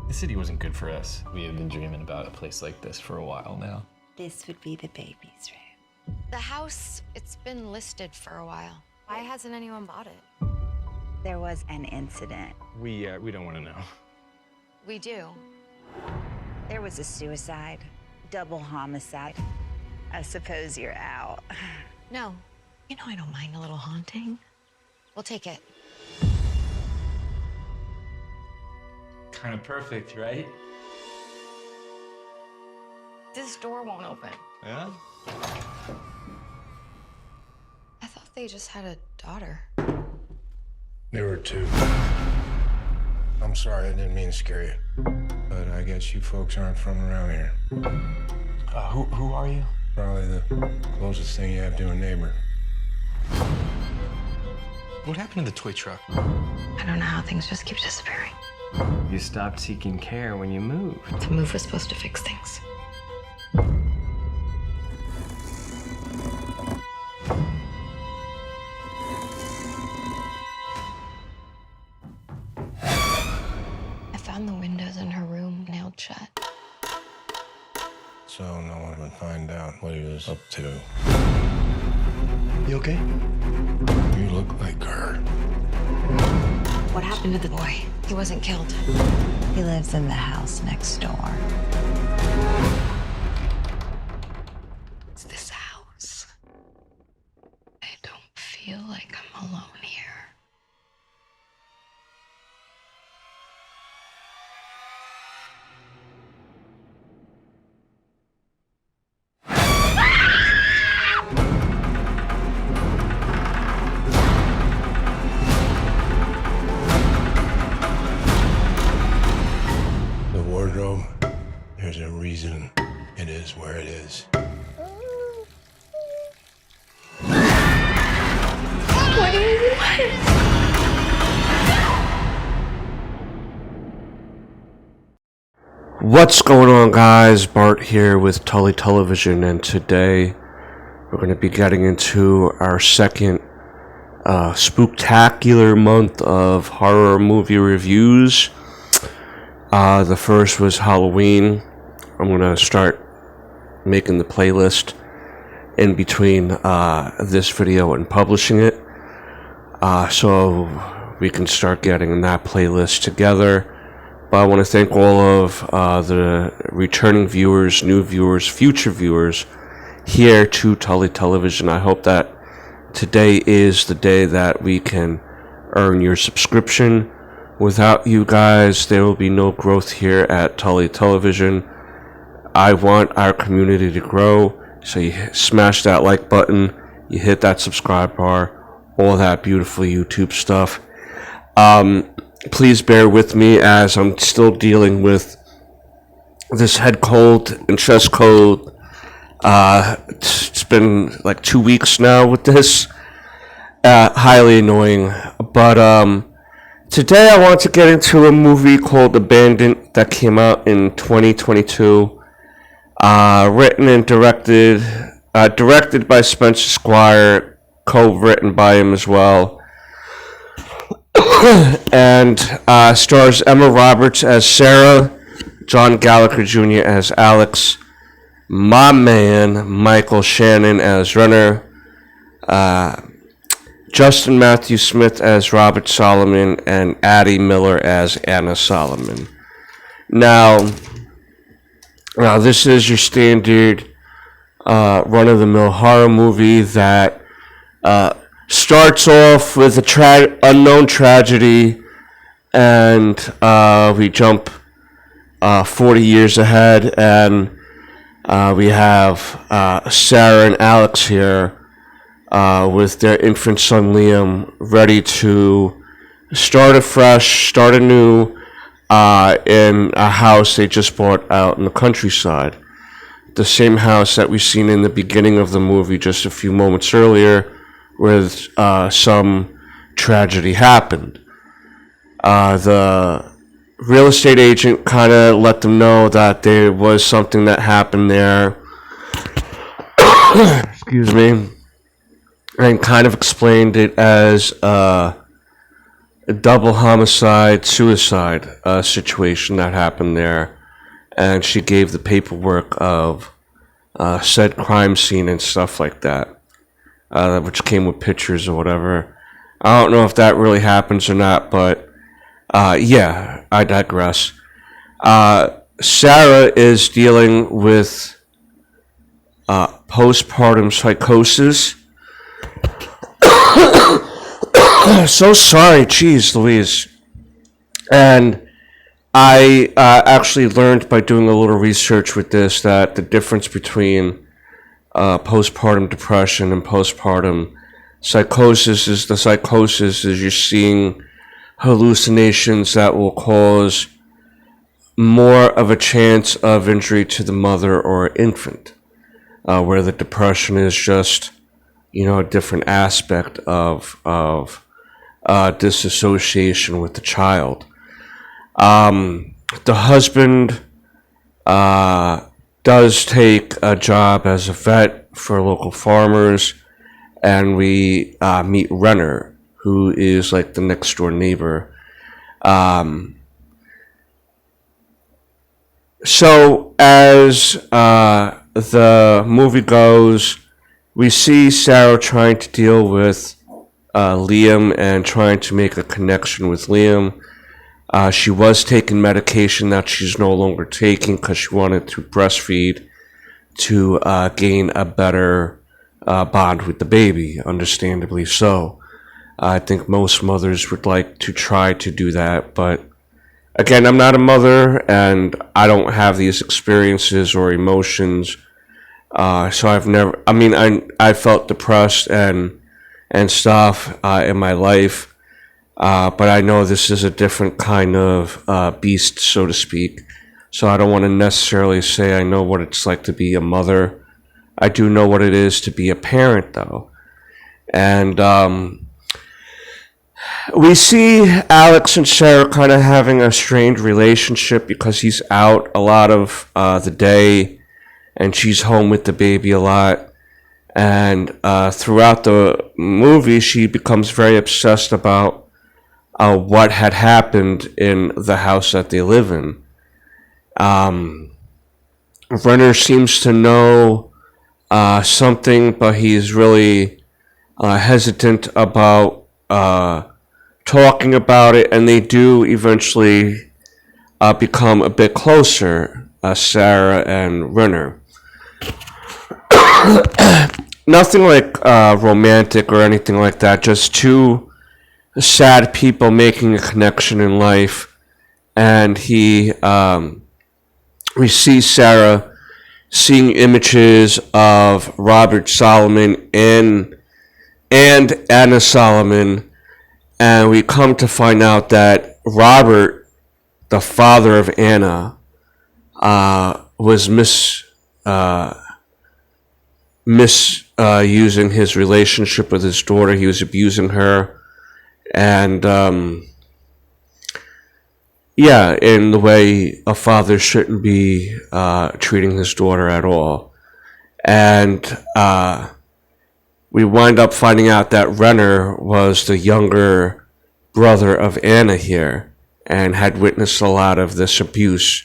The city wasn't good for us. We have been dreaming about a place like this for a while now. This would be the baby's room. The house, it's been listed for a while. Why hasn't anyone bought it? There was an incident. We don't want to know. We do. There was a suicide, double homicide. I suppose you're out. No. You know I don't mind a little haunting. We'll take it. Kind of perfect, right? This door won't open. Yeah? I thought they just had a daughter. There were two. I'm sorry, I didn't mean to scare you. But I guess you folks aren't from around here. Who are you? Probably the closest thing you have to a neighbor. What happened to the toy truck? I don't know how things just keep disappearing. You stopped seeking care when you moved. The move was supposed to fix things. I found the windows in her room nailed shut. So no one would find out what he was up to. You okay? You look like her. What happened to the boy? He wasn't killed. He lives in the house next door. It's this house. I don't feel like I'm alone here. The wardrobe, there's a reason it is where it is. What do you want? What's going on, guys? Bart here with Tully Television, and today we're going to be getting into our second spooktacular month of horror movie reviews. The first was Halloween. I'm going to start making the playlist in between this video and publishing it, so we can start getting that playlist together. But I want to thank all of the returning viewers, new viewers, future viewers here to Tully Television. I hope that today is the day that we can earn your subscription. Without you guys, there will be no growth here at Tully Television. I want our community to grow, so you smash that like button, you hit that subscribe bar, all that beautiful YouTube stuff. Please bear with me as I'm still dealing with this head cold and chest cold. It's been like 2 weeks now with this. Highly annoying. But today I want to get into a movie called Abandoned that came out in 2022. Written and directed by Spencer Squire, co-written by him as well. And stars Emma Roberts as Sarah, John Gallagher Jr. as Alex, my man Michael Shannon as Renner, Justin Matthew Smith as Robert Solomon, and Addie Miller as Anna Solomon. Now this is your standard run-of-the-mill horror movie that starts off with a unknown tragedy, and we jump 40 years ahead, and we have Sarah and Alex here with their infant son Liam, ready to start afresh, start anew in a house they just bought out in the countryside. The same house that we've seen in the beginning of the movie just a few moments earlier, where some tragedy happened. The real estate agent kind of let them know that there was something that happened there. Excuse me. And kind of explained it as a double homicide, suicide situation that happened there. And she gave the paperwork of said crime scene and stuff like that, which came with pictures or whatever. I don't know if that really happens or not, but yeah, I digress. Sarah is dealing with postpartum psychosis. So sorry, jeez Louise. And I actually learned by doing a little research with this that the difference between postpartum depression and postpartum psychosis is the psychosis is you're seeing hallucinations that will cause more of a chance of injury to the mother or infant, where the depression is just, a different aspect of disassociation with the child. The husband does take a job as a vet for local farmers, and we meet Renner, who is like the next door neighbor. So as the movie goes, we see Sarah trying to deal with Liam and trying to make a connection with Liam. She was taking medication that she's no longer taking because she wanted to breastfeed to gain a better bond with the baby, understandably so. I think most mothers would like to try to do that, but again, I'm not a mother and I don't have these experiences or emotions. So I've never, I felt depressed and stuff in my life. But I know this is a different kind of beast, so to speak. So I don't want to necessarily say I know what it's like to be a mother. I do know what it is to be a parent, though. And we see Alex and Sarah kind of having a strained relationship because he's out a lot of the day and she's home with the baby a lot. And throughout the movie, she becomes very obsessed about what had happened in the house that they live in. Renner seems to know something, but he's really hesitant about talking about it, and they do eventually become a bit closer, Sarah and Renner. Nothing like romantic or anything like that, just two sad people making a connection in life. And we see Sarah seeing images of Robert Solomon and Anna Solomon, and we come to find out that Robert, the father of Anna, was misusing his relationship with his daughter. He was abusing her, and in the way a father shouldn't be treating his daughter at all. And we wind up finding out that Renner was the younger brother of Anna here and had witnessed a lot of this abuse.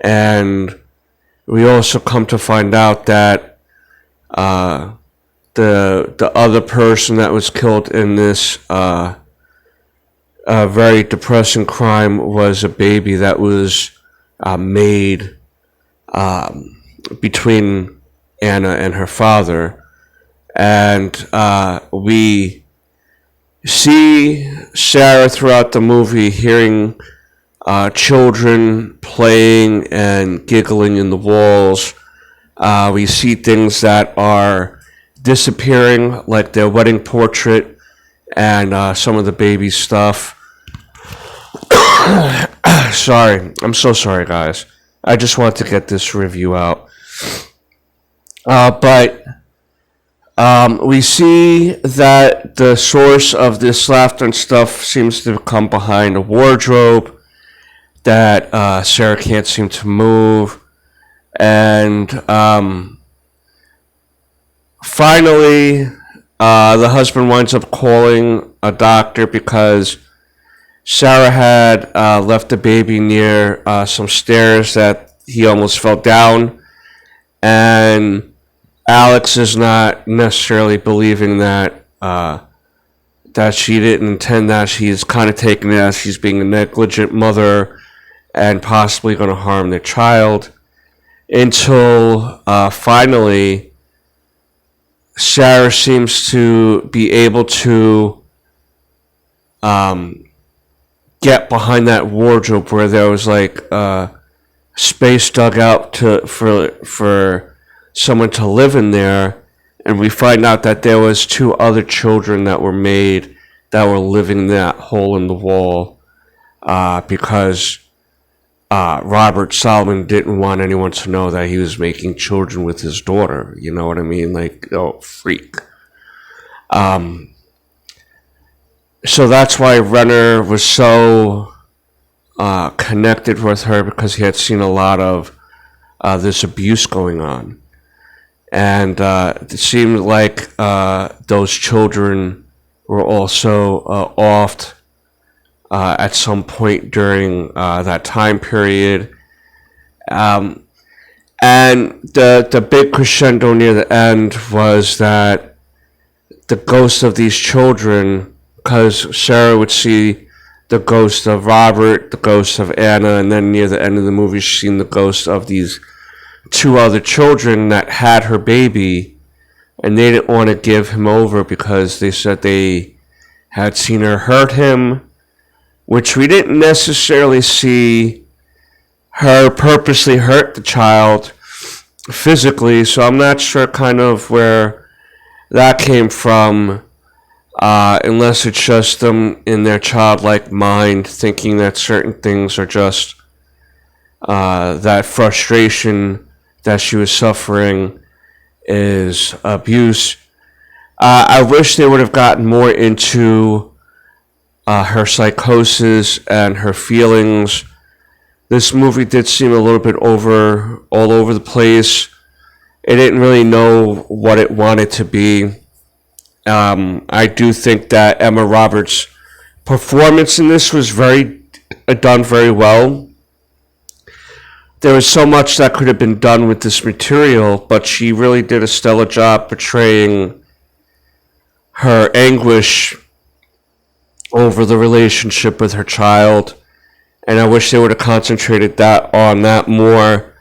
And we also come to find out that the other person that was killed in this very depressing crime was a baby that was made between Anna and her father. And we see Sarah throughout the movie hearing children playing and giggling in the walls. We see things that are disappearing, like their wedding portrait and some of the baby's stuff. Sorry. I'm so sorry, guys. I just want to get this review out. But we see that the source of this laughter and stuff seems to come behind a wardrobe that Sarah can't seem to move. And finally, the husband winds up calling a doctor because Sarah had left the baby near some stairs that he almost fell down, and Alex is not necessarily believing that that she didn't intend that. She's kind of taking it as she's being a negligent mother and possibly going to harm their child, until finally Sarah seems to be able to get behind that wardrobe where there was like space dug out for someone to live in there, and we find out that there was two other children that were made that were living in that hole in the wall because Robert Solomon didn't want anyone to know that he was making children with his daughter. You know what I mean? Like, oh, freak. So that's why Renner was so connected with her, because he had seen a lot of this abuse going on. And it seemed like those children were also offed at some point during that time period. And the big crescendo near the end was that the ghosts of these children, because Sarah would see the ghost of Robert, the ghost of Anna, and then near the end of the movie, she's seen the ghost of these two other children that had her baby, and they didn't want to give him over because they said they had seen her hurt him, which we didn't necessarily see her purposely hurt the child physically, so I'm not sure kind of where that came from, unless it's just them in their childlike mind thinking that certain things are just that frustration that she was suffering is abuse. I wish they would have gotten more into her psychosis and her feelings. This movie did seem a little bit all over the place. It didn't really know what it wanted to be. I do think that Emma Roberts' performance in this was done very well. There was so much that could have been done with this material, but she really did a stellar job portraying her anguish over the relationship with her child, and I wish they would have concentrated on that more.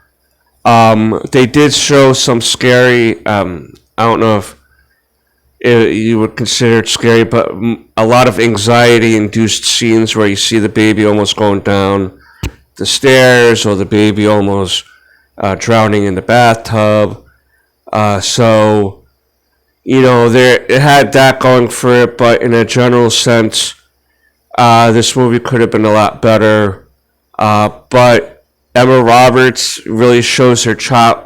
They did show some scary, I don't know if you would consider it scary, but a lot of anxiety-induced scenes where you see the baby almost going down the stairs, or the baby almost drowning in the bathtub. So, you know, it had that going for it, but in a general sense, this movie could have been a lot better. But Emma Roberts really shows her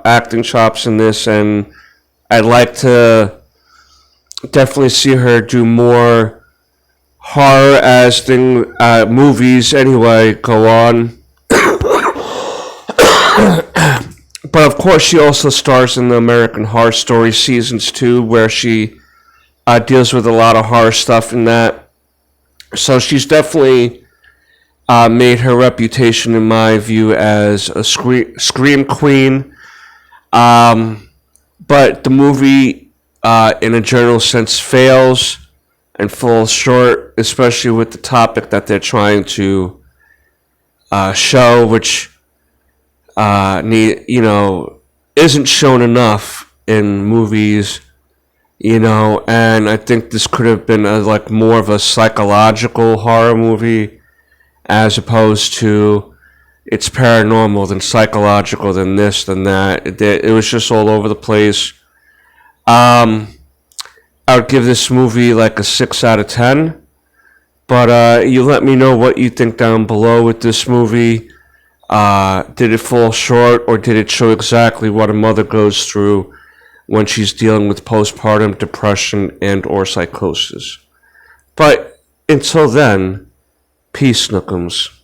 acting chops in this, and I'd like to definitely see her do more horror as movies anyway go on. But of course, she also stars in the American Horror Story seasons 2, where she deals with a lot of horror stuff in that. So she's definitely made her reputation, in my view, as a scream queen. But the movie, in a general sense, fails and falls short, especially with the topic that they're trying to show, which isn't shown enough in movies, and I think this could have been more of a psychological horror movie, as opposed to it's paranormal, then psychological, then this, then that. It was just all over the place. I would give this movie a 6 out of 10, but you let me know what you think down below with this movie. Did it fall short, or did it show exactly what a mother goes through when she's dealing with postpartum depression and or psychosis? But until then, peace, Nookums.